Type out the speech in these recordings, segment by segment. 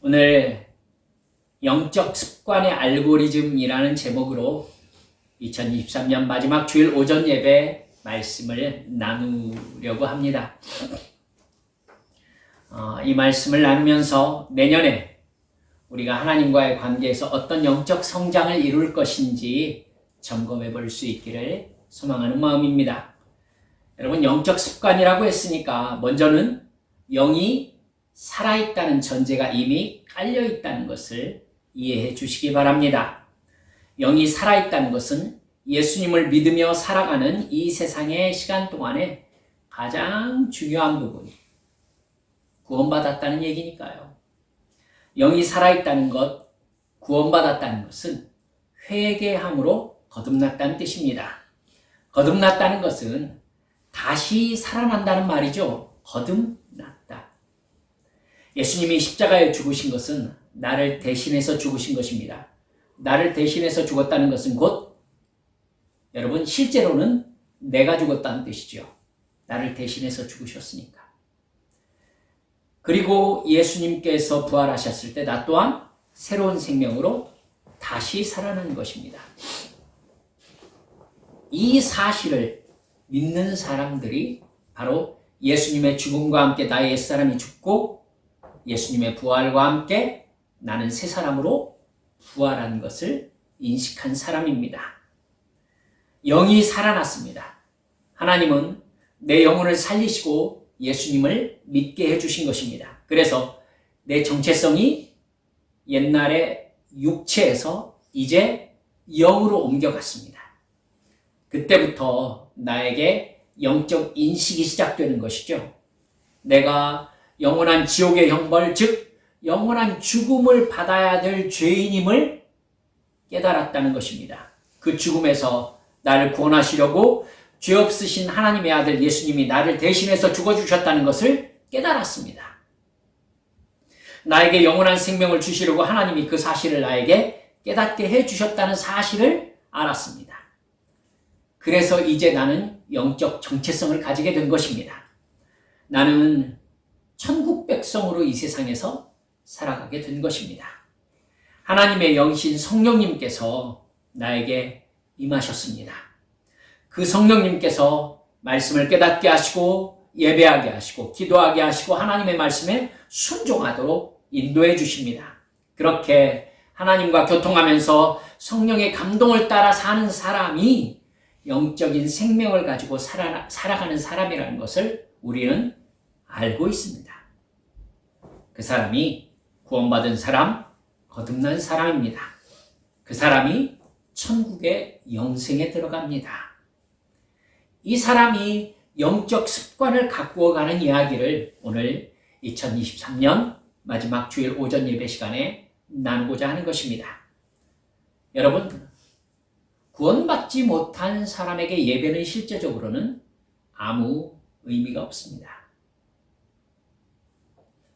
오늘 영적 습관의 알고리즘이라는 제목으로 2023년 마지막 주일 오전 예배 말씀을 나누려고 합니다. 이 말씀을 나누면서 내년에 우리가 하나님과의 관계에서 어떤 영적 성장을 이룰 것인지 점검해 볼 수 있기를 소망하는 마음입니다. 여러분, 영적 습관이라고 했으니까 먼저는 영이 살아있다는 전제가 이미 깔려있다는 것을 이해해 주시기 바랍니다. 영이 살아있다는 것은 예수님을 믿으며 살아가는 이 세상의 시간 동안에 가장 중요한 부분이 구원받았다는 얘기니까요. 영이 살아있다는 것, 구원받았다는 것은 회개함으로 거듭났다는 뜻입니다. 거듭났다는 것은 다시 살아난다는 말이죠. 거듭났다. 예수님이 십자가에 죽으신 것은 나를 대신해서 죽으신 것입니다. 나를 대신해서 죽었다는 것은 곧 여러분 실제로는 내가 죽었다는 뜻이죠. 나를 대신해서 죽으셨으니까. 그리고 예수님께서 부활하셨을 때 나 또한 새로운 생명으로 다시 살아난 것입니다. 이 사실을 믿는 사람들이 바로 예수님의 죽음과 함께 나의 옛사람이 죽고 예수님의 부활과 함께 나는 새 사람으로 부활한 것을 인식한 사람입니다. 영이 살아났습니다. 하나님은 내 영혼을 살리시고 예수님을 믿게 해주신 것입니다. 그래서 내 정체성이 옛날의 육체에서 이제 영으로 옮겨갔습니다. 그때부터 나에게 영적 인식이 시작되는 것이죠. 내가 영원한 지옥의 형벌, 즉 영원한 죽음을 받아야 될 죄인임을 깨달았다는 것입니다. 그 죽음에서 나를 구원하시려고 죄 없으신 하나님의 아들 예수님이 나를 대신해서 죽어주셨다는 것을 깨달았습니다. 나에게 영원한 생명을 주시려고 하나님이 그 사실을 나에게 깨닫게 해주셨다는 사실을 알았습니다. 그래서 이제 나는 영적 정체성을 가지게 된 것입니다. 나는 천국 백성으로 이 세상에서 살아가게 된 것입니다. 하나님의 영이신 성령님께서 나에게 임하셨습니다. 그 성령님께서 말씀을 깨닫게 하시고 예배하게 하시고 기도하게 하시고 하나님의 말씀에 순종하도록 인도해 주십니다. 그렇게 하나님과 교통하면서 성령의 감동을 따라 사는 사람이 영적인 생명을 가지고 살아가는 사람이라는 것을 우리는 알고 있습니다. 그 사람이 구원받은 사람, 거듭난 사람입니다. 그 사람이 천국의 영생에 들어갑니다. 이 사람이 영적 습관을 가꾸어가는 이야기를 오늘 2023년 마지막 주일 오전 예배 시간에 나누고자 하는 것입니다. 여러분, 구원받지 못한 사람에게 예배는 실제적으로는 아무 의미가 없습니다.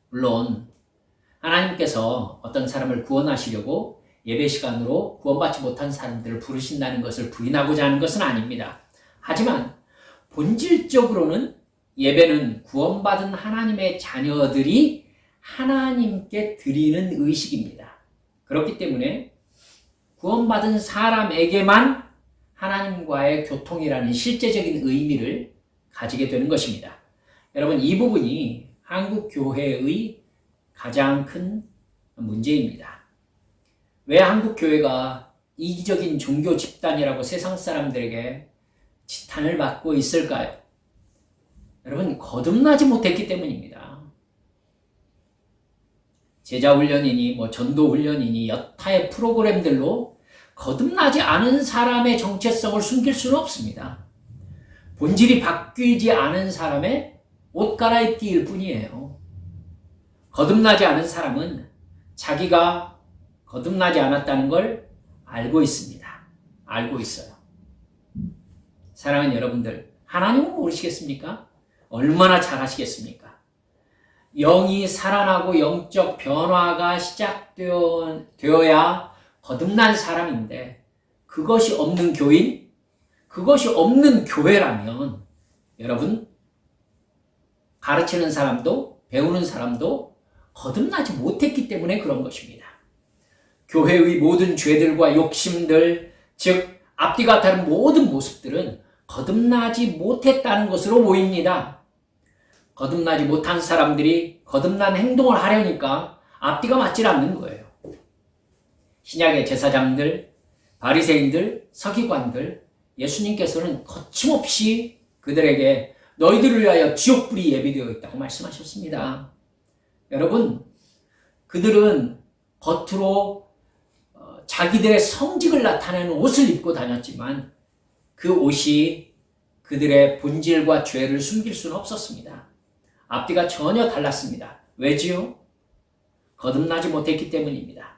물론 하나님께서 어떤 사람을 구원하시려고 예배 시간으로 구원받지 못한 사람들을 부르신다는 것을 부인하고자 하는 것은 아닙니다. 하지만 본질적으로는 예배는 구원받은 하나님의 자녀들이 하나님께 드리는 의식입니다. 그렇기 때문에 구원받은 사람에게만 하나님과의 교통이라는 실제적인 의미를 가지게 되는 것입니다. 여러분, 이 부분이 한국 교회의 가장 큰 문제입니다. 왜 한국 교회가 이기적인 종교 집단이라고 세상 사람들에게 지탄을 받고 있을까요? 여러분, 거듭나지 못했기 때문입니다. 제자훈련이니 전도훈련이니 여타의 프로그램들로 거듭나지 않은 사람의 정체성을 숨길 수는 없습니다. 본질이 바뀌지 않은 사람의 옷 갈아입기일 뿐이에요. 거듭나지 않은 사람은 자기가 거듭나지 않았다는 걸 알고 있습니다. 알고 있어요. 사랑하는 여러분들, 하나님은 모르시겠습니까? 얼마나 잘 아시겠습니까? 영이 살아나고 영적 변화가 시작되어야 거듭난 사람인데 그것이 없는 교인, 그것이 없는 교회라면 여러분, 가르치는 사람도 배우는 사람도 거듭나지 못했기 때문에 그런 것입니다. 교회의 모든 죄들과 욕심들, 즉 앞뒤가 다른 모든 모습들은 거듭나지 못했다는 것으로 보입니다. 거듭나지 못한 사람들이 거듭난 행동을 하려니까 앞뒤가 맞질 않는 거예요. 신약의 제사장들, 바리새인들, 서기관들, 예수님께서는 거침없이 그들에게 너희들을 위하여 지옥불이 예비되어 있다고 말씀하셨습니다. 여러분, 그들은 겉으로 자기들의 성직을 나타내는 옷을 입고 다녔지만 그 옷이 그들의 본질과 죄를 숨길 수는 없었습니다. 앞뒤가 전혀 달랐습니다. 왜지요? 거듭나지 못했기 때문입니다.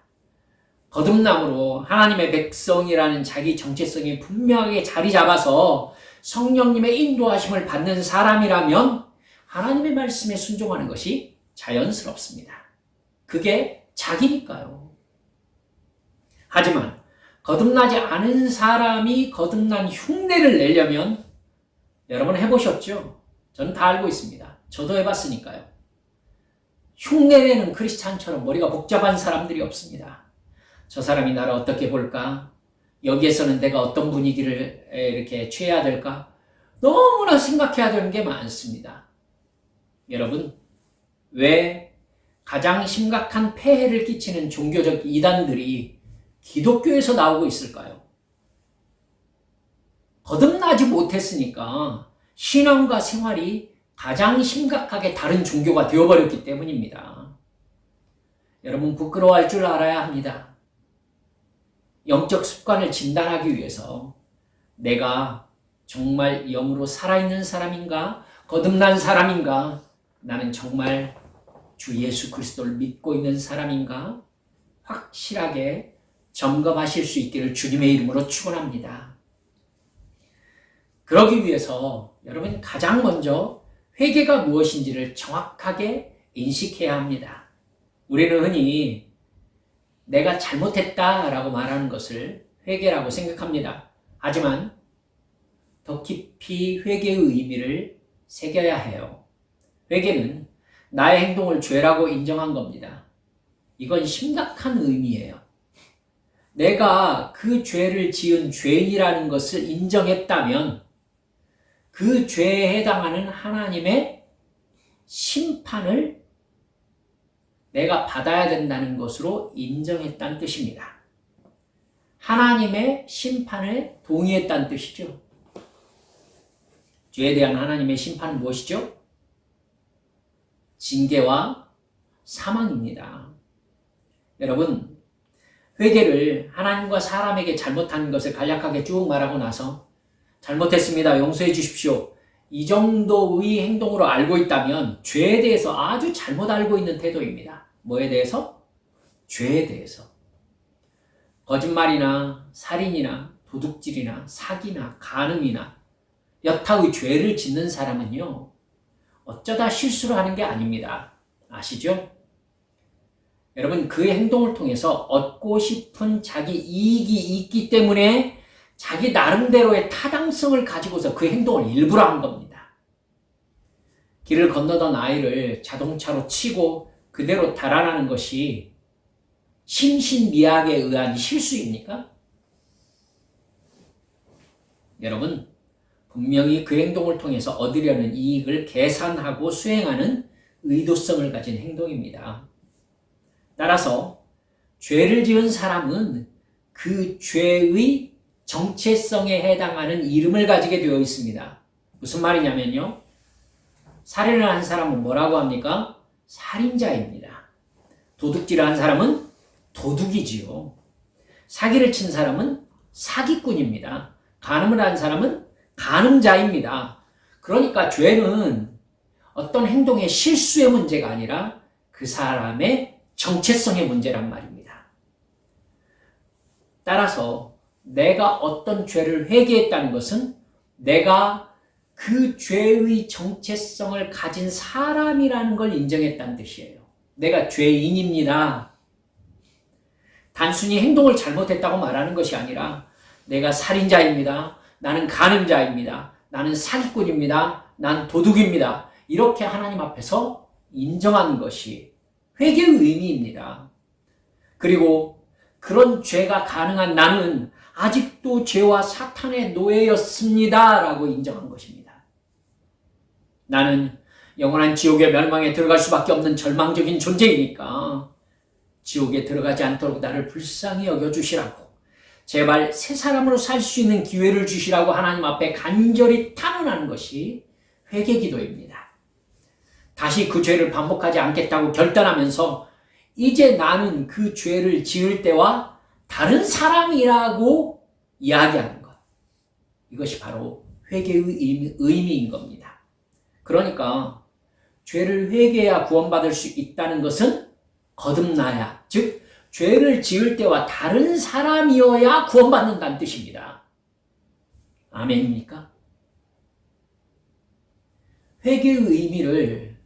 거듭남으로 하나님의 백성이라는 자기 정체성이 분명하게 자리 잡아서 성령님의 인도하심을 받는 사람이라면 하나님의 말씀에 순종하는 것이 자연스럽습니다. 그게 자기니까요. 하지만 거듭나지 않은 사람이 거듭난 흉내를 내려면 여러분 해보셨죠? 저는 다 알고 있습니다. 저도 해봤으니까요. 흉내내는 크리스찬처럼 머리가 복잡한 사람들이 없습니다. 저 사람이 나를 어떻게 볼까? 여기에서는 내가 어떤 분위기를 이렇게 취해야 될까? 너무나 생각해야 되는 게 많습니다. 여러분, 왜 가장 심각한 폐해를 끼치는 종교적 이단들이 기독교에서 나오고 있을까요? 거듭나지 못했으니까 신앙과 생활이 가장 심각하게 다른 종교가 되어버렸기 때문입니다. 여러분, 부끄러워할 줄 알아야 합니다. 영적 습관을 진단하기 위해서 내가 정말 영으로 살아있는 사람인가? 거듭난 사람인가? 나는 정말 주 예수 그리스도를 믿고 있는 사람인가? 확실하게 점검하실 수 있기를 주님의 이름으로 축원합니다. 그러기 위해서 여러분 가장 먼저 회개가 무엇인지를 정확하게 인식해야 합니다. 우리는 흔히 내가 잘못했다라고 말하는 것을 회개라고 생각합니다. 하지만 더 깊이 회개의 의미를 새겨야 해요. 회개는 나의 행동을 죄라고 인정한 겁니다. 이건 심각한 의미예요. 내가 그 죄를 지은 죄인이라는 것을 인정했다면 그 죄에 해당하는 하나님의 심판을 내가 받아야 된다는 것으로 인정했다는 뜻입니다. 하나님의 심판에 동의했다는 뜻이죠. 죄에 대한 하나님의 심판은 무엇이죠? 징계와 사망입니다. 여러분, 회개를 하나님과 사람에게 잘못한 것을 간략하게 쭉 말하고 나서 잘못했습니다. 용서해 주십시오. 이 정도의 행동으로 알고 있다면 죄에 대해서 아주 잘못 알고 있는 태도입니다. 뭐에 대해서? 죄에 대해서. 거짓말이나 살인이나 도둑질이나 사기나 간음이나 여타의 죄를 짓는 사람은요, 어쩌다 실수를 하는 게 아닙니다. 아시죠? 여러분, 그의 행동을 통해서 얻고 싶은 자기 이익이 있기 때문에 자기 나름대로의 타당성을 가지고서 그 행동을 일부러 한 겁니다. 길을 건너던 아이를 자동차로 치고 그대로 달아나는 것이 심신미약에 의한 실수입니까? 여러분, 분명히 그 행동을 통해서 얻으려는 이익을 계산하고 수행하는 의도성을 가진 행동입니다. 따라서 죄를 지은 사람은 그 죄의 정체성에 해당하는 이름을 가지게 되어 있습니다. 무슨 말이냐면요, 살인을 한 사람은 뭐라고 합니까? 살인자입니다. 도둑질을 한 사람은 도둑이지요. 사기를 친 사람은 사기꾼입니다. 간음을 한 사람은 간음자입니다. 그러니까 죄는 어떤 행동의 실수의 문제가 아니라 그 사람의 정체성의 문제란 말입니다. 따라서 내가 어떤 죄를 회개했다는 것은 내가 그 죄의 정체성을 가진 사람이라는 걸 인정했다는 뜻이에요. 내가 죄인입니다. 단순히 행동을 잘못했다고 말하는 것이 아니라 내가 살인자입니다. 나는 간음자입니다. 나는 사기꾼입니다. 난 도둑입니다. 이렇게 하나님 앞에서 인정한 것이 회개의 의미입니다. 그리고 그런 죄가 가능한 나는 아직도 죄와 사탄의 노예였습니다 라고 인정한 것입니다. 나는 영원한 지옥의 멸망에 들어갈 수밖에 없는 절망적인 존재이니까 지옥에 들어가지 않도록 나를 불쌍히 여겨주시라고, 제발 새 사람으로 살 수 있는 기회를 주시라고 하나님 앞에 간절히 탄원하는 것이 회개기도입니다. 다시 그 죄를 반복하지 않겠다고 결단하면서 이제 나는 그 죄를 지을 때와 다른 사람이라고 이야기하는 것, 이것이 바로 회개의 의미인 겁니다. 그러니까 죄를 회개해야 구원받을 수 있다는 것은 거듭나야, 즉 죄를 지을 때와 다른 사람이어야 구원받는다는 뜻입니다. 아멘입니까? 회개의 의미를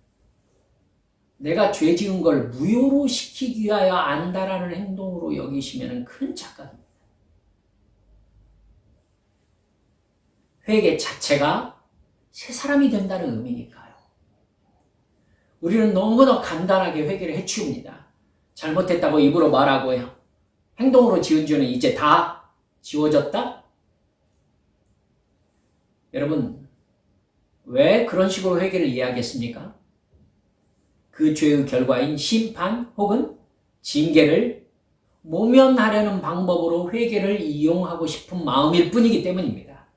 내가 죄 지은 걸 무효로 시키기 위하여 안다라는 행동으로 여기시면 큰 착각입니다. 회개 자체가 새 사람이 된다는 의미니까요. 우리는 너무나 간단하게 회개를 해치웁니다. 잘못했다고 입으로 말하고 행동으로 지은 죄는 이제 다 지워졌다? 여러분, 왜 그런 식으로 회개를 이야기했습니까? 그 죄의 결과인 심판 혹은 징계를 모면하려는 방법으로 회개를 이용하고 싶은 마음일 뿐이기 때문입니다.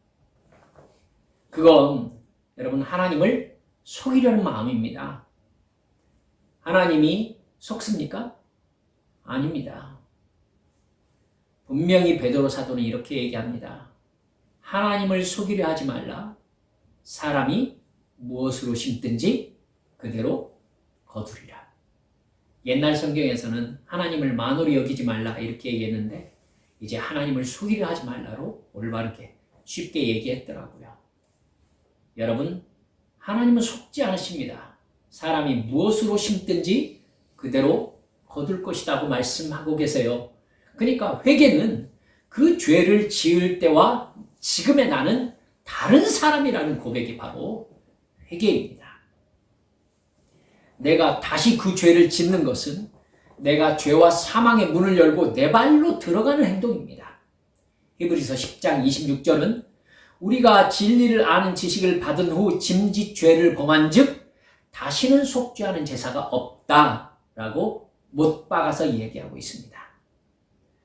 그건 여러분 하나님을 속이려는 마음입니다. 하나님이 속습니까? 아닙니다. 분명히 베드로 사도는 이렇게 얘기합니다. 하나님을 속이려 하지 말라. 사람이 무엇으로 심든지 그대로 거두리라. 옛날 성경에서는 하나님을 만으로 여기지 말라 이렇게 얘기했는데 이제 하나님을 속이려 하지 말라로 올바르게 쉽게 얘기했더라고요. 여러분, 하나님은 속지 않으십니다. 사람이 무엇으로 심든지 그대로 거둘 것이라고 말씀하고 계세요. 그러니까 회개는 그 죄를 지을 때와 지금의 나는 다른 사람이라는 고백이 바로 회개입니다. 내가 다시 그 죄를 짓는 것은 내가 죄와 사망의 문을 열고 내 발로 들어가는 행동입니다. 히브리서 10장 26절은 우리가 진리를 아는 지식을 받은 후 짐짓 죄를 범한 즉 다시는 속죄하는 제사가 없다라고 못 박아서 얘기하고 있습니다.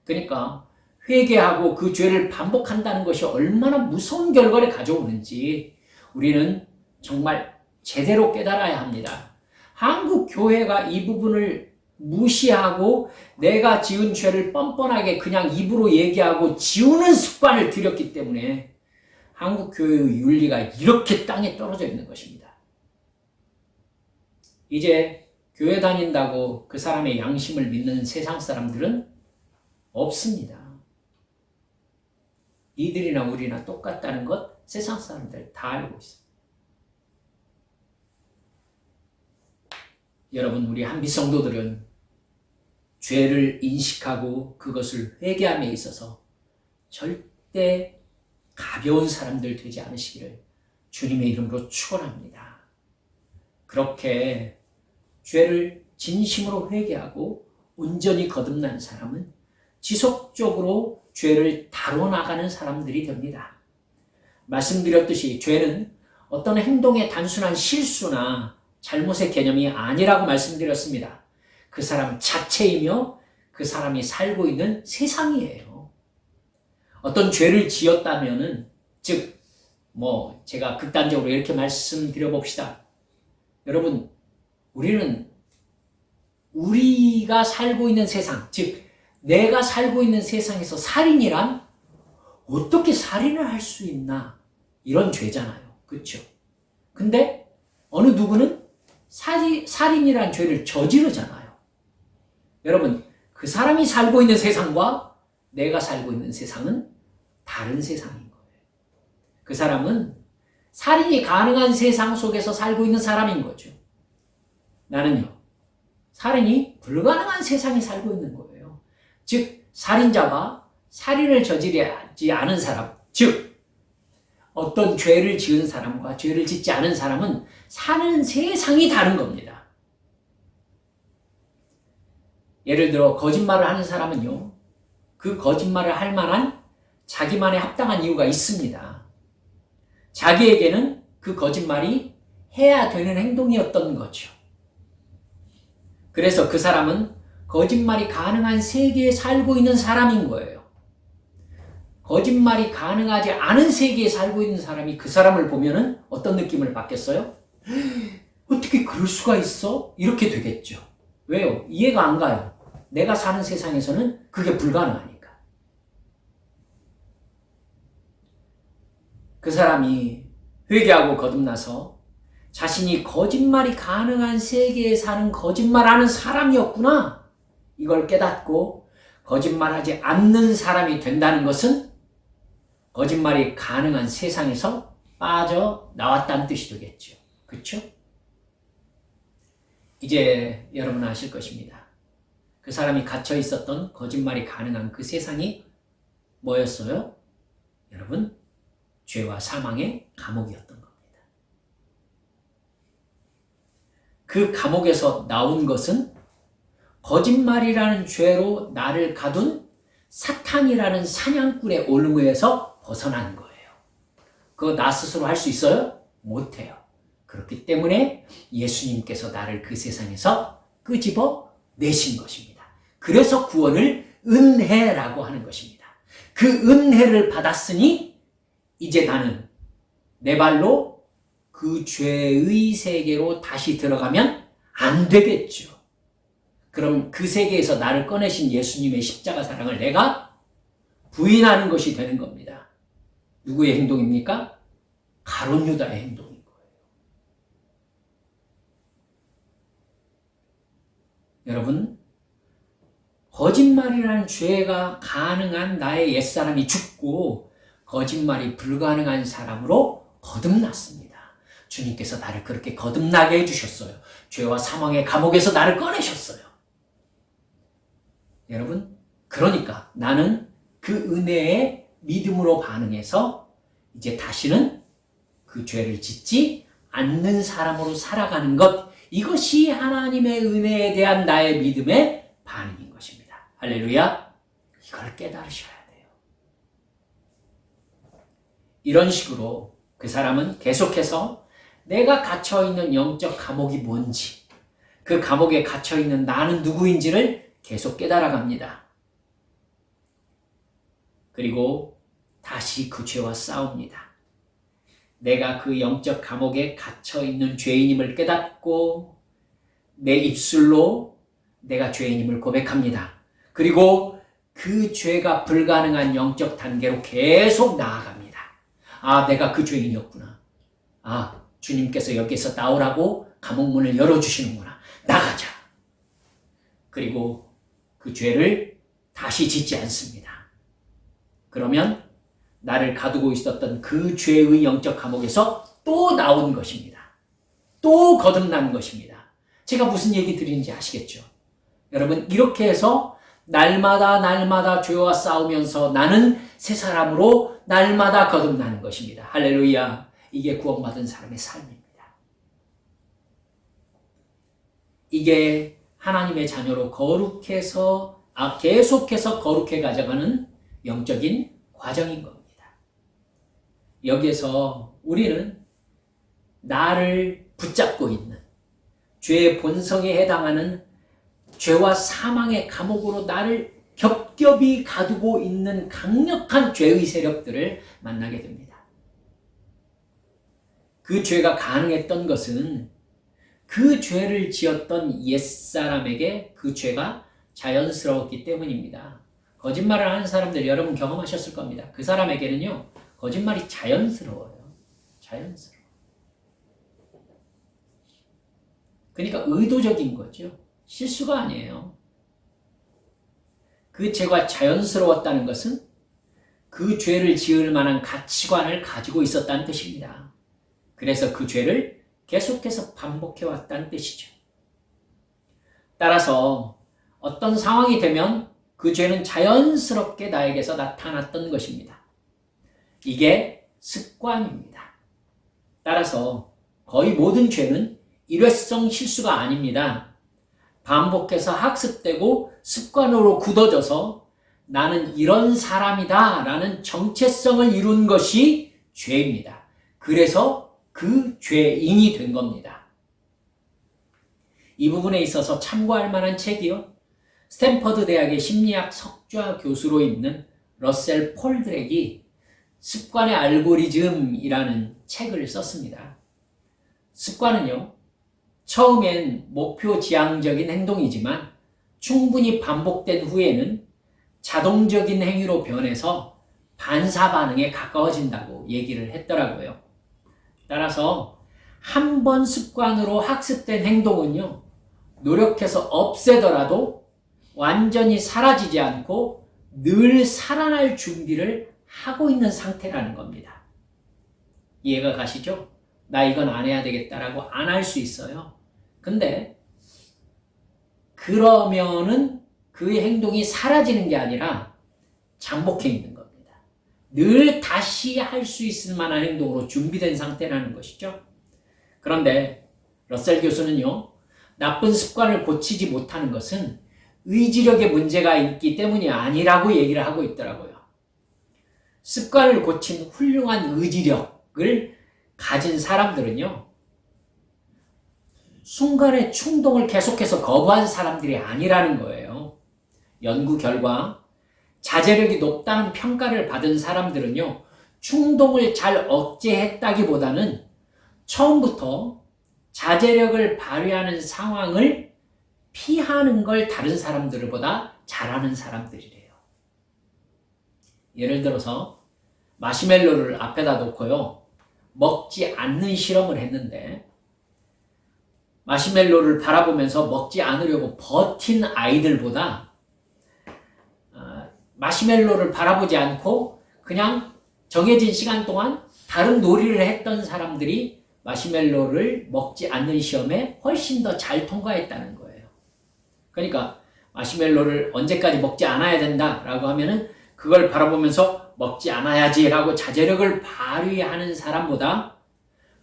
그러니까 회개하고 그 죄를 반복한다는 것이 얼마나 무서운 결과를 가져오는지 우리는 정말 제대로 깨달아야 합니다. 한국 교회가 이 부분을 무시하고 내가 지은 죄를 뻔뻔하게 그냥 입으로 얘기하고 지우는 습관을 들였기 때문에 한국 교회의 윤리가 이렇게 땅에 떨어져 있는 것입니다. 이제 교회 다닌다고 그 사람의 양심을 믿는 세상 사람들은 없습니다. 이들이나 우리나 똑같다는 것 세상 사람들 다 알고 있습니다. 여러분, 우리 한빛 성도들은 죄를 인식하고 그것을 회개함에 있어서 절대 가벼운 사람들 되지 않으시기를 주님의 이름으로 축원합니다. 그렇게 죄를 진심으로 회개하고 온전히 거듭난 사람은 지속적으로 죄를 다뤄나가는 사람들이 됩니다. 말씀드렸듯이 죄는 어떤 행동의 단순한 실수나 잘못의 개념이 아니라고 말씀드렸습니다. 그 사람 자체이며 그 사람이 살고 있는 세상이에요. 어떤 죄를 지었다면은, 즉, 제가 극단적으로 이렇게 말씀드려 봅시다. 여러분, 우리가 살고 있는 세상, 즉, 내가 살고 있는 세상에서 살인이란 어떻게 살인을 할 수 있나? 이런 죄잖아요. 그렇죠? 근데 어느 누구는 살인이란 죄를 저지르잖아요. 여러분, 그 사람이 살고 있는 세상과 내가 살고 있는 세상은 다른 세상인 거예요. 그 사람은 살인이 가능한 세상 속에서 살고 있는 사람인 거죠. 나는요, 살인이 불가능한 세상에 살고 있는 거예요. 즉, 살인자가 살인을 저지르지 않은 사람, 즉 어떤 죄를 지은 사람과 죄를 짓지 않은 사람은 사는 세상이 다른 겁니다. 예를 들어 거짓말을 하는 사람은요, 그 거짓말을 할 만한 자기만의 합당한 이유가 있습니다. 자기에게는 그 거짓말이 해야 되는 행동이었던 거죠. 그래서 그 사람은 거짓말이 가능한 세계에 살고 있는 사람인 거예요. 거짓말이 가능하지 않은 세계에 살고 있는 사람이 그 사람을 보면은 어떤 느낌을 받겠어요? 어떻게 그럴 수가 있어? 이렇게 되겠죠. 왜요? 이해가 안 가요. 내가 사는 세상에서는 그게 불가능하니까. 그 사람이 회개하고 거듭나서 자신이 거짓말이 가능한 세계에 사는 거짓말하는 사람이었구나. 이걸 깨닫고 거짓말하지 않는 사람이 된다는 것은 거짓말이 가능한 세상에서 빠져나왔다는 뜻이 되겠죠. 그렇죠? 이제 여러분은 아실 것입니다. 그 사람이 갇혀 있었던 거짓말이 가능한 그 세상이 뭐였어요? 여러분, 죄와 사망의 감옥이었던 겁니다. 그 감옥에서 나온 것은 거짓말이라는 죄로 나를 가둔 사탄이라는 사냥꾼의 올무에서 벗어난 거예요. 그거 나 스스로 할 수 있어요? 못해요. 그렇기 때문에 예수님께서 나를 그 세상에서 끄집어 내신 것입니다. 그래서 구원을 은혜라고 하는 것입니다. 그 은혜를 받았으니 이제 나는 내 발로 그 죄의 세계로 다시 들어가면 안 되겠죠. 그럼 그 세계에서 나를 꺼내신 예수님의 십자가 사랑을 내가 부인하는 것이 되는 겁니다. 누구의 행동입니까? 가룟 유다의 행동인 거예요. 여러분, 거짓말이라는 죄가 가능한 나의 옛사람이 죽고 거짓말이 불가능한 사람으로 거듭났습니다. 주님께서 나를 그렇게 거듭나게 해주셨어요. 죄와 사망의 감옥에서 나를 꺼내셨어요. 여러분, 그러니까 나는 그 은혜에 믿음으로 반응해서 이제 다시는 그 죄를 짓지 않는 사람으로 살아가는 것, 이것이 하나님의 은혜에 대한 나의 믿음의 반응인 것입니다. 할렐루야. 이걸 깨달으셔야 돼요. 이런 식으로 그 사람은 계속해서 내가 갇혀있는 영적 감옥이 뭔지, 그 감옥에 갇혀있는 나는 누구인지를 계속 깨달아갑니다. 그리고 다시 그 죄와 싸웁니다. 내가 그 영적 감옥에 갇혀있는 죄인임을 깨닫고 내 입술로 내가 죄인임을 고백합니다. 그리고 그 죄가 불가능한 영적 단계로 계속 나아갑니다. 아, 내가 그 죄인이었구나. 아, 주님께서 여기서 나오라고 감옥문을 열어주시는구나. 나가자. 그리고 그 죄를 다시 짓지 않습니다. 그러면 나를 가두고 있었던 그 죄의 영적 감옥에서 또 나온 것입니다. 또 거듭난 것입니다. 제가 무슨 얘기 드리는지 아시겠죠? 여러분, 이렇게 해서 날마다 죄와 싸우면서 나는 새 사람으로 날마다 거듭나는 것입니다. 할렐루야. 이게 구원받은 사람의 삶입니다. 이게 하나님의 자녀로 계속해서 거룩해 가져가는 영적인 과정인 겁니다. 여기에서 우리는 나를 붙잡고 있는 죄의 본성에 해당하는 죄와 사망의 감옥으로 나를 겹겹이 가두고 있는 강력한 죄의 세력들을 만나게 됩니다. 그 죄가 가능했던 것은 그 죄를 지었던 옛사람에게 그 죄가 자연스러웠기 때문입니다. 거짓말을 하는 사람들 여러분 경험하셨을 겁니다. 그 사람에게는요, 거짓말이 자연스러워요. 자연스러워. 그러니까 의도적인 거죠. 실수가 아니에요. 그 죄가 자연스러웠다는 것은 그 죄를 지을 만한 가치관을 가지고 있었다는 뜻입니다. 그래서 그 죄를 계속해서 반복해왔다는 뜻이죠. 따라서 어떤 상황이 되면 그 죄는 자연스럽게 나에게서 나타났던 것입니다. 이게 습관입니다. 따라서 거의 모든 죄는 일회성 실수가 아닙니다. 반복해서 학습되고 습관으로 굳어져서 나는 이런 사람이다 라는 정체성을 이룬 것이 죄입니다. 그래서 그 죄인이 된 겁니다. 이 부분에 있어서 참고할 만한 책이요. 스탠퍼드 대학의 심리학 석좌 교수로 있는 러셀 폴드렉이 습관의 알고리즘이라는 책을 썼습니다. 습관은요, 처음엔 목표 지향적인 행동이지만 충분히 반복된 후에는 자동적인 행위로 변해서 반사 반응에 가까워진다고 얘기를 했더라고요. 따라서 한 번 습관으로 학습된 행동은요, 노력해서 없애더라도 완전히 사라지지 않고 늘 살아날 준비를 하고 있는 상태라는 겁니다. 이해가 가시죠? 나 이건 안 해야 되겠다라고 안 할 수 있어요. 근데 그러면은 그 행동이 사라지는 게 아니라 잠복해 있는 겁니다. 늘 다시 할 수 있을 만한 행동으로 준비된 상태라는 것이죠. 그런데 러셀 교수는요, 나쁜 습관을 고치지 못하는 것은 의지력에 문제가 있기 때문이 아니라고 얘기를 하고 있더라고요. 습관을 고친 훌륭한 의지력을 가진 사람들은요, 순간의 충동을 계속해서 거부한 사람들이 아니라는 거예요. 연구 결과 자제력이 높다는 평가를 받은 사람들은요, 충동을 잘 억제했다기보다는 처음부터 자제력을 발휘하는 상황을 피하는 걸 다른 사람들보다 잘하는 사람들이래요. 예를 들어서 마시멜로를 앞에다 놓고요, 먹지 않는 실험을 했는데 마시멜로를 바라보면서 먹지 않으려고 버틴 아이들보다 마시멜로를 바라보지 않고 그냥 정해진 시간 동안 다른 놀이를 했던 사람들이 마시멜로를 먹지 않는 시험에 훨씬 더 잘 통과했다는 거예요. 그러니까 마시멜로를 언제까지 먹지 않아야 된다라고 하면은 그걸 바라보면서 먹지 않아야지 라고 자제력을 발휘하는 사람보다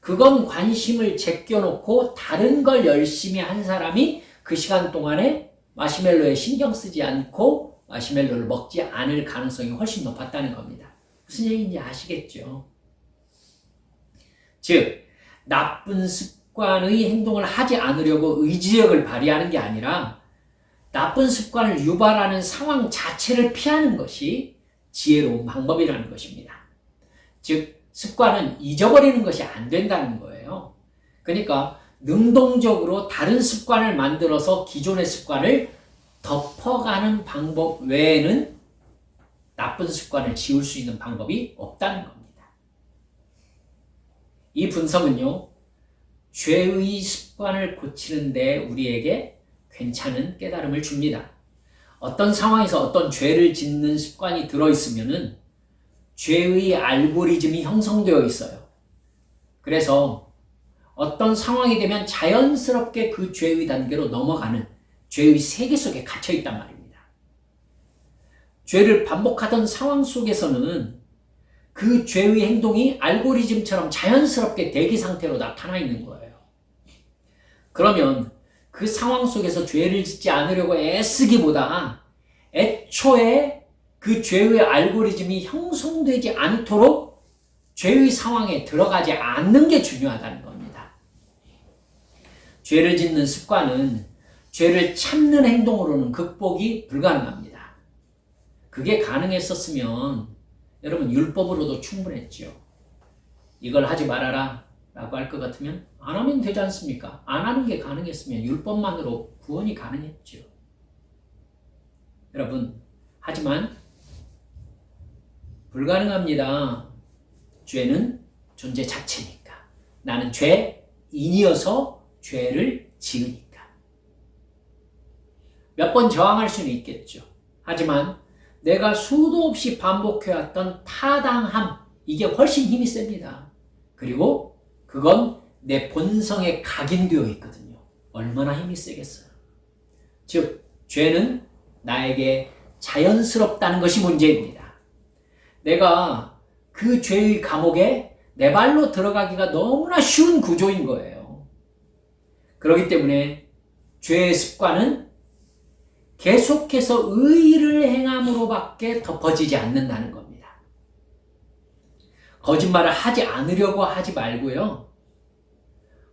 그건 관심을 제껴놓고 다른 걸 열심히 한 사람이 그 시간 동안에 마시멜로에 신경 쓰지 않고 마시멜로를 먹지 않을 가능성이 훨씬 높았다는 겁니다. 무슨 얘기인지 아시겠죠? 즉, 나쁜 습관의 행동을 하지 않으려고 의지력을 발휘하는 게 아니라 나쁜 습관을 유발하는 상황 자체를 피하는 것이 지혜로운 방법이라는 것입니다. 즉, 습관은 잊어버리는 것이 안 된다는 거예요. 그러니까 능동적으로 다른 습관을 만들어서 기존의 습관을 덮어가는 방법 외에는 나쁜 습관을 지울 수 있는 방법이 없다는 겁니다. 이 분석은요, 죄의 습관을 고치는 데 우리에게 괜찮은 깨달음을 줍니다. 어떤 상황에서 어떤 죄를 짓는 습관이 들어있으면은 죄의 알고리즘이 형성되어 있어요. 그래서 어떤 상황이 되면 자연스럽게 그 죄의 단계로 넘어가는 죄의 세계 속에 갇혀 있단 말입니다. 죄를 반복하던 상황 속에서는 그 죄의 행동이 알고리즘처럼 자연스럽게 대기 상태로 나타나 있는 거예요. 그러면 그 상황 속에서 죄를 짓지 않으려고 애쓰기보다 애초에 그 죄의 알고리즘이 형성되지 않도록 죄의 상황에 들어가지 않는 게 중요하다는 겁니다. 죄를 짓는 습관은 죄를 참는 행동으로는 극복이 불가능합니다. 그게 가능했었으면 여러분 율법으로도 충분했죠. 이걸 하지 말아라 라고 할 것 같으면 안 하면 되지 않습니까? 안 하는 게 가능했으면 율법만으로 구원이 가능했죠. 여러분, 하지만 불가능합니다. 죄는 존재 자체니까. 나는 죄인이어서 죄를 지으니까. 몇 번 저항할 수는 있겠죠. 하지만 내가 수도 없이 반복해왔던 타당함, 이게 훨씬 힘이 셉니다. 그리고 그건 내 본성에 각인되어 있거든요. 얼마나 힘이 세겠어요. 즉, 죄는 나에게 자연스럽다는 것이 문제입니다. 내가 그 죄의 감옥에 내 발로 들어가기가 너무나 쉬운 구조인 거예요. 그렇기 때문에 죄의 습관은 계속해서 의를 행함으로밖에 덮어지지 않는다는 겁니다. 거짓말을 하지 않으려고 하지 말고요.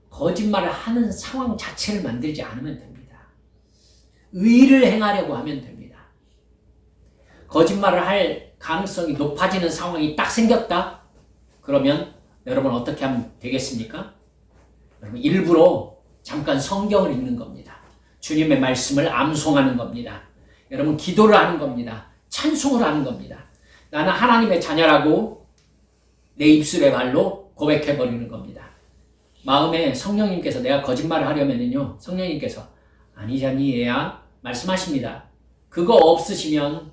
거짓말을 하는 상황 자체를 만들지 않으면 됩니다. 의를 행하려고 하면 됩니다. 거짓말을 할 가능성이 높아지는 상황이 딱 생겼다? 그러면 여러분 어떻게 하면 되겠습니까? 여러분 일부러 잠깐 성경을 읽는 겁니다. 주님의 말씀을 암송하는 겁니다. 여러분 기도를 하는 겁니다. 찬송을 하는 겁니다. 나는 하나님의 자녀라고 내 입술의 말로 고백해버리는 겁니다. 마음에 성령님께서 내가 거짓말을 하려면요, 성령님께서 아니잖니 얘야 말씀하십니다. 그거 없으시면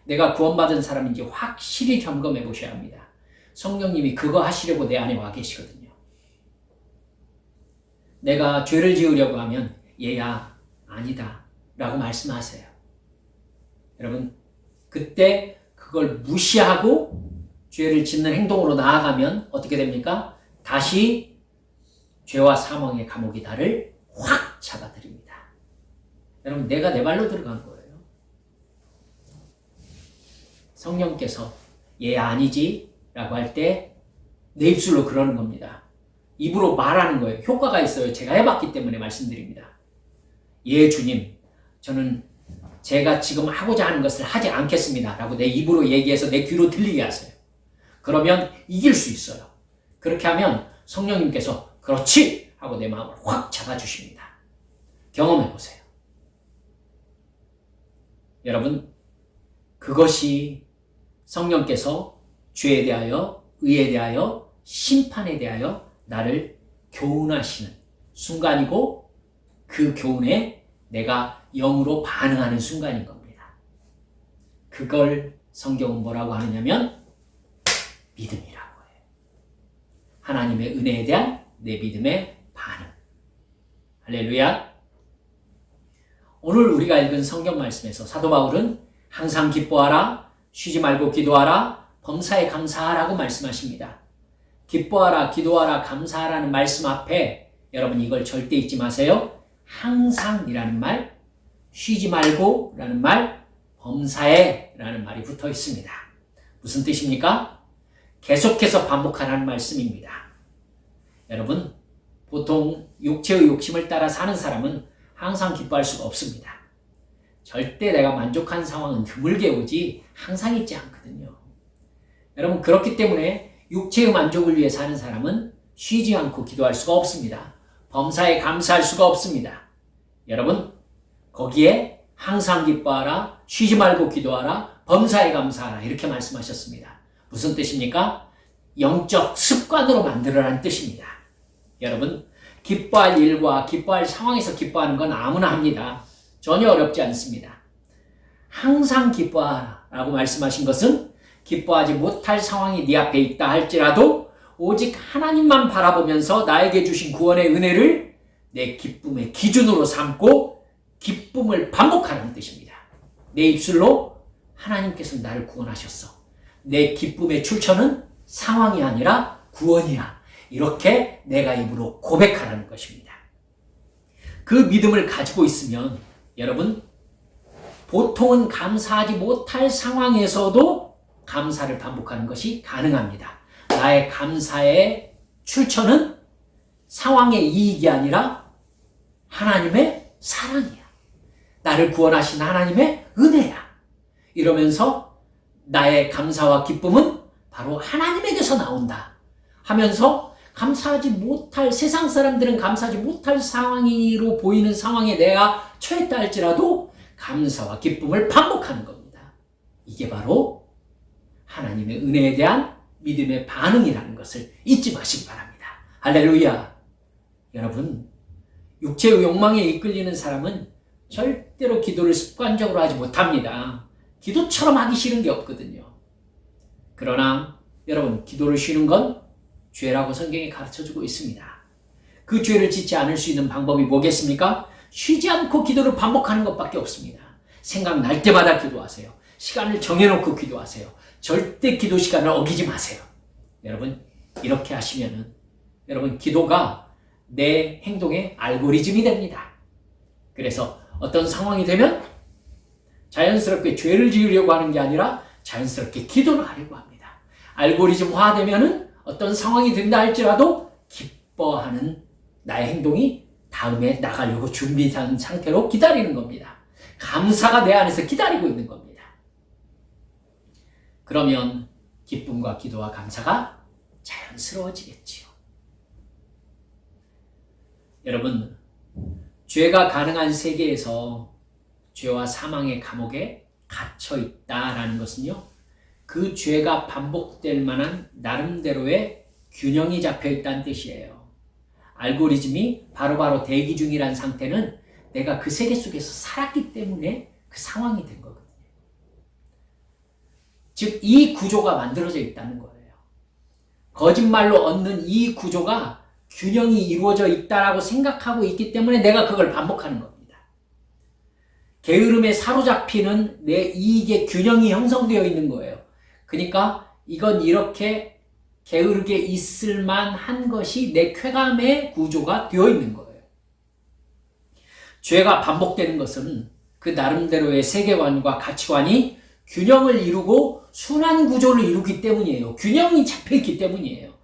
내가 구원받은 사람인지 확실히 점검해 보셔야 합니다. 성령님이 그거 하시려고 내 안에 와 계시거든요. 내가 죄를 지으려고 하면 얘야 아니다 라고 말씀하세요. 여러분 그때 그걸 무시하고 죄를 짓는 행동으로 나아가면 어떻게 됩니까? 다시 죄와 사망의 감옥이 나를 확 잡아들입니다. 여러분 내가 내 발로 들어간 거예요. 성령께서 얘야 아니지 라고 할 때 내 입술로 그러는 겁니다. 입으로 말하는 거예요. 효과가 있어요. 제가 해봤기 때문에 말씀드립니다. 예 주님, 저는 제가 지금 하고자 하는 것을 하지 않겠습니다 라고 내 입으로 얘기해서 내 귀로 들리게 하세요. 그러면 이길 수 있어요. 그렇게 하면 성령님께서 그렇지 하고 내 마음을 확 잡아주십니다. 경험해보세요. 여러분 그것이 성령께서 죄에 대하여 의에 대하여 심판에 대하여 나를 교훈하시는 순간이고 그 교훈에 내가 영으로 반응하는 순간인 겁니다. 그걸 성경은 뭐라고 하느냐면 믿음이라고 해요. 하나님의 은혜에 대한 내 믿음의 반응. 할렐루야. 오늘 우리가 읽은 성경 말씀에서 사도 바울은 항상 기뻐하라, 쉬지 말고 기도하라, 범사에 감사하라고 말씀하십니다. 기뻐하라, 기도하라, 감사하라는 말씀 앞에 여러분 이걸 절대 잊지 마세요. 항상이라는 말, 쉬지 말고 라는 말, 범사에 라는 말이 붙어 있습니다. 무슨 뜻입니까? 계속해서 반복하라는 말씀입니다. 여러분 보통 육체의 욕심을 따라 사는 사람은 항상 기뻐할 수가 없습니다. 절대 내가 만족한 상황은 드물게 오지 항상 있지 않거든요. 여러분 그렇기 때문에 육체의 만족을 위해 사는 사람은 쉬지 않고 기도할 수가 없습니다. 범사에 감사할 수가 없습니다. 여러분 거기에 항상 기뻐하라, 쉬지 말고 기도하라, 범사에 감사하라 이렇게 말씀하셨습니다. 무슨 뜻입니까? 영적 습관으로 만들어라는 뜻입니다. 여러분 기뻐할 일과 기뻐할 상황에서 기뻐하는 건 아무나 합니다. 전혀 어렵지 않습니다. 항상 기뻐하라 라고 말씀하신 것은 기뻐하지 못할 상황이 네 앞에 있다 할지라도 오직 하나님만 바라보면서 나에게 주신 구원의 은혜를 내 기쁨의 기준으로 삼고 기쁨을 반복하라는 뜻입니다. 내 입술로 하나님께서 나를 구원하셨어. 내 기쁨의 출처는 상황이 아니라 구원이야. 이렇게 내가 입으로 고백하라는 것입니다. 그 믿음을 가지고 있으면 여러분 보통은 감사하지 못할 상황에서도 감사를 반복하는 것이 가능합니다. 나의 감사의 출처는 상황의 이익이 아니라 하나님의 사랑이야. 나를 구원하신 하나님의 은혜야. 이러면서 나의 감사와 기쁨은 바로 하나님에게서 나온다 하면서 감사하지 못할, 세상 사람들은 감사하지 못할 상황으로 보이는 상황에 내가 처했다 할지라도 감사와 기쁨을 반복하는 겁니다. 이게 바로 하나님의 은혜에 대한 믿음의 반응이라는 것을 잊지 마시기 바랍니다. 할렐루야. 여러분 육체의 욕망에 이끌리는 사람은 절대로 기도를 습관적으로 하지 못합니다. 기도처럼 하기 싫은 게 없거든요. 그러나 여러분 기도를 쉬는 건 죄라고 성경이 가르쳐주고 있습니다. 그 죄를 짓지 않을 수 있는 방법이 뭐겠습니까? 쉬지 않고 기도를 반복하는 것밖에 없습니다. 생각날 때마다 기도하세요. 시간을 정해놓고 기도하세요. 절대 기도 시간을 어기지 마세요. 여러분 이렇게 하시면은 여러분 기도가 내 행동의 알고리즘이 됩니다. 그래서 어떤 상황이 되면 자연스럽게 죄를 지으려고 하는 게 아니라 자연스럽게 기도를 하려고 합니다. 알고리즘화 되면은 어떤 상황이 된다 할지라도 기뻐하는 나의 행동이 다음에 나가려고 준비한 상태로 기다리는 겁니다. 감사가 내 안에서 기다리고 있는 겁니다. 그러면 기쁨과 기도와 감사가 자연스러워지겠지요. 여러분, 죄가 가능한 세계에서 죄와 사망의 감옥에 갇혀 있다라는 것은요, 그 죄가 반복될 만한 나름대로의 균형이 잡혀 있다는 뜻이에요. 알고리즘이 바로바로 대기 중이란 상태는 내가 그 세계 속에서 살았기 때문에 그 상황이 된 거거든요. 즉, 이 구조가 만들어져 있다는 거예요. 거짓말로 얻는 이 구조가 균형이 이루어져 있다라고 생각하고 있기 때문에 내가 그걸 반복하는 겁니다. 게으름에 사로잡히는 내 이익의 균형이 형성되어 있는 거예요. 그러니까 이건 이렇게 게으르게 있을 만한 것이 내 쾌감의 구조가 되어 있는 거예요. 죄가 반복되는 것은 그 나름대로의 세계관과 가치관이 균형을 이루고 순환 구조를 이루기 때문이에요. 균형이 잡혀있기 때문이에요.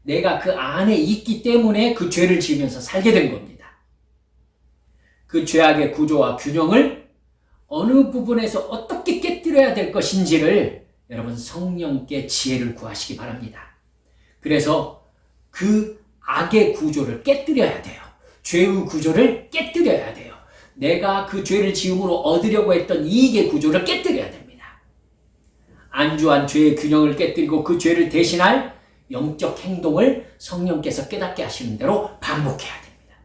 내가 그 안에 있기 때문에 그 죄를 지으면서 살게 된 겁니다. 그 죄악의 구조와 균형을 어느 부분에서 어떻게 깨뜨려야 될 것인지를 여러분 성령께 지혜를 구하시기 바랍니다. 그래서 그 악의 구조를 깨뜨려야 돼요. 죄의 구조를 깨뜨려야 돼요. 내가 그 죄를 지음으로 얻으려고 했던 이익의 구조를 깨뜨려야 됩니다. 안주한 죄의 균형을 깨뜨리고 그 죄를 대신할 영적 행동을 성령께서 깨닫게 하시는 대로 반복해야 됩니다.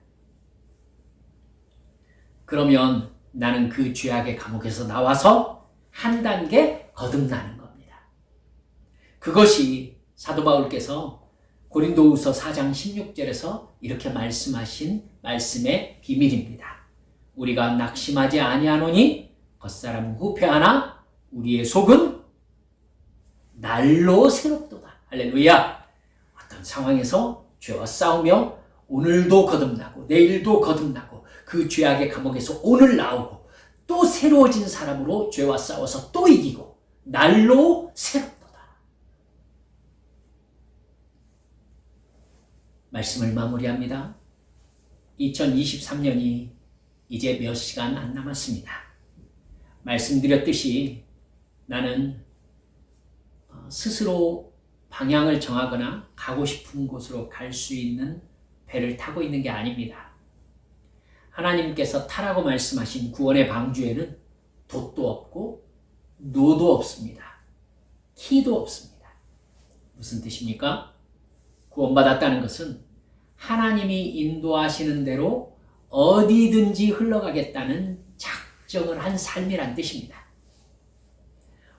그러면 나는 그 죄악의 감옥에서 나와서 한 단계 거듭나는 겁니다. 그것이 사도 바울께서 고린도후서 4장 16절에서 이렇게 말씀하신 말씀의 비밀입니다. 우리가 낙심하지 아니하노니 겉사람은 후패하나 우리의 속은 날로 새롭도다. 할렐루야. 어떤 상황에서 죄와 싸우며 오늘도 거듭나고 내일도 거듭나고 그 죄악의 감옥에서 오늘 나오고 또 새로워진 사람으로 죄와 싸워서 또 이기고 날로 새롭도다. 말씀을 마무리합니다. 2023년이 이제 몇 시간 안 남았습니다. 말씀드렸듯이 나는 스스로 방향을 정하거나 가고 싶은 곳으로 갈 수 있는 배를 타고 있는 게 아닙니다. 하나님께서 타라고 말씀하신 구원의 방주에는 돛도 없고 노도 없습니다. 키도 없습니다. 무슨 뜻입니까? 구원받았다는 것은 하나님이 인도하시는 대로 어디든지 흘러가겠다는 작정을 한 삶이란 뜻입니다.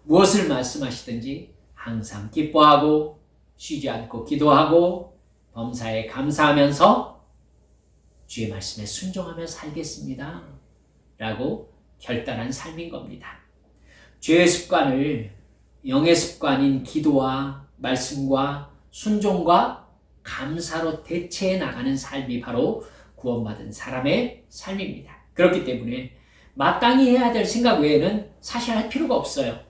무엇을 말씀하시든지 항상 기뻐하고 쉬지 않고 기도하고 범사에 감사하면서 주의 말씀에 순종하며 살겠습니다. 라고 결단한 삶인 겁니다. 죄의 습관을 영의 습관인 기도와 말씀과 순종과 감사로 대체해 나가는 삶이 바로 구원받은 사람의 삶입니다. 그렇기 때문에 마땅히 해야 될 생각 외에는 사실 할 필요가 없어요.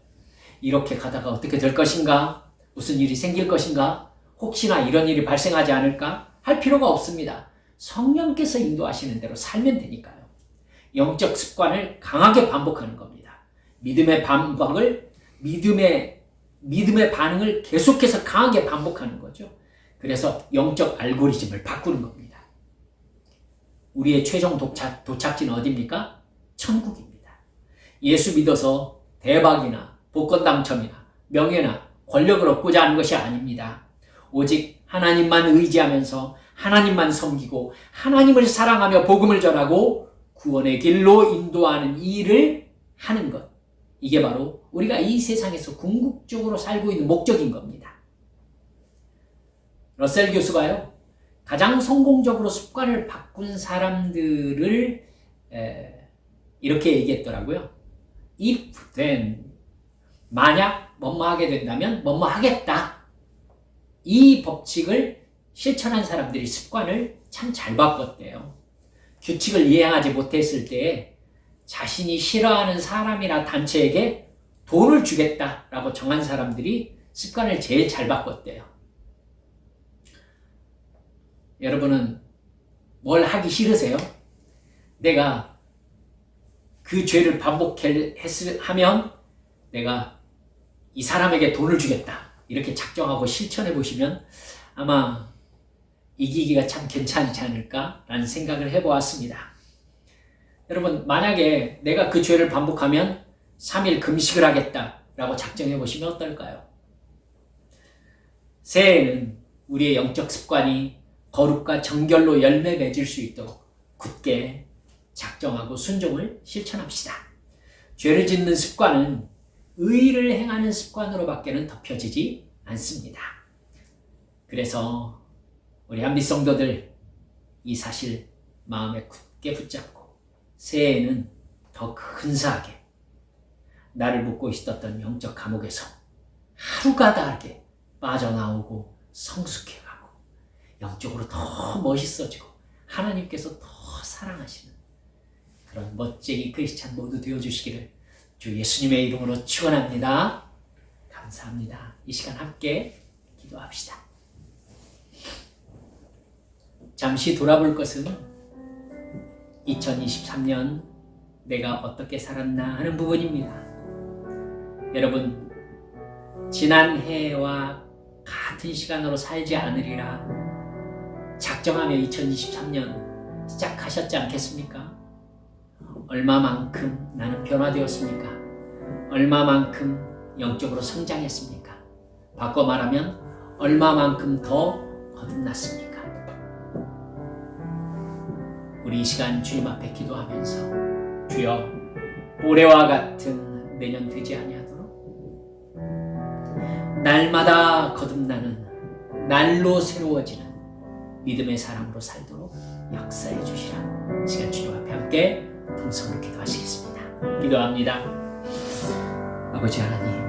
이렇게 가다가 어떻게 될 것인가? 무슨 일이 생길 것인가? 혹시나 이런 일이 발생하지 않을까? 할 필요가 없습니다. 성령께서 인도하시는 대로 살면 되니까요. 영적 습관을 강하게 반복하는 겁니다. 믿음의 반응을 계속해서 강하게 반복하는 거죠. 그래서 영적 알고리즘을 바꾸는 겁니다. 우리의 최종 도착지는 어디입니까? 천국입니다. 예수 믿어서 대박이나 복권 당첨이나 명예나 권력을 얻고자 하는 것이 아닙니다. 오직 하나님만 의지하면서 하나님만 섬기고 하나님을 사랑하며 복음을 전하고 구원의 길로 인도하는 이 일을 하는 것. 이게 바로 우리가 이 세상에서 궁극적으로 살고 있는 목적인 겁니다. 러셀 교수가요, 가장 성공적으로 습관을 바꾼 사람들을 이렇게 얘기했더라고요. If then, 만약 뭐뭐 하게 된다면 뭐뭐 하겠다. 이 법칙을 실천한 사람들이 습관을 참 잘 바꿨대요. 규칙을 이행하지 못했을 때 자신이 싫어하는 사람이나 단체에게 돈을 주겠다라고 정한 사람들이 습관을 제일 잘 바꿨대요. 여러분은 뭘 하기 싫으세요? 내가 그 죄를 반복하면 내가 이 사람에게 돈을 주겠다. 이렇게 작정하고 실천해 보시면 아마 이기기가 참 괜찮지 않을까라는 생각을 해보았습니다. 여러분, 만약에 내가 그 죄를 반복하면 3일 금식을 하겠다라고 작정해 보시면 어떨까요? 새해에는 우리의 영적 습관이 거룩과 정결로 열매 맺을 수 있도록 굳게 작정하고 순종을 실천합시다. 죄를 짓는 습관은 의를 행하는 습관으로밖에는 덮여지지 않습니다. 그래서 우리 한빛 성도들 이 사실 마음에 굳게 붙잡고 새해에는 더 근사하게 나를 묶고 있었던 영적 감옥에서 하루가 다르게 빠져나오고 성숙해가고 영적으로 더 멋있어지고 하나님께서 더 사랑하시는 그런 멋쟁이 크리스찬 모두 되어주시기를 주 예수님의 이름으로 축원합니다. 감사합니다. 이 시간 함께 기도합시다. 잠시 돌아볼 것은 2023년 내가 어떻게 살았나 하는 부분입니다. 여러분, 지난 해와 같은 시간으로 살지 않으리라 작정하며 2023년 시작하셨지 않겠습니까? 얼마만큼 나는 변화되었습니까? 얼마만큼 영적으로 성장했습니까? 바꿔 말하면 얼마만큼 더 거듭났습니까? 우리 이 시간 주님 앞에 기도하면서 주여, 올해와 같은 내년 되지 아니하도록 날마다 거듭나는, 날로 새로워지는 믿음의 사람으로 살도록 역사해 주시라. 이 시간 주님 앞에 함께 동성으로 기도하시겠습니다. 기도합니다. 아버지 하나님,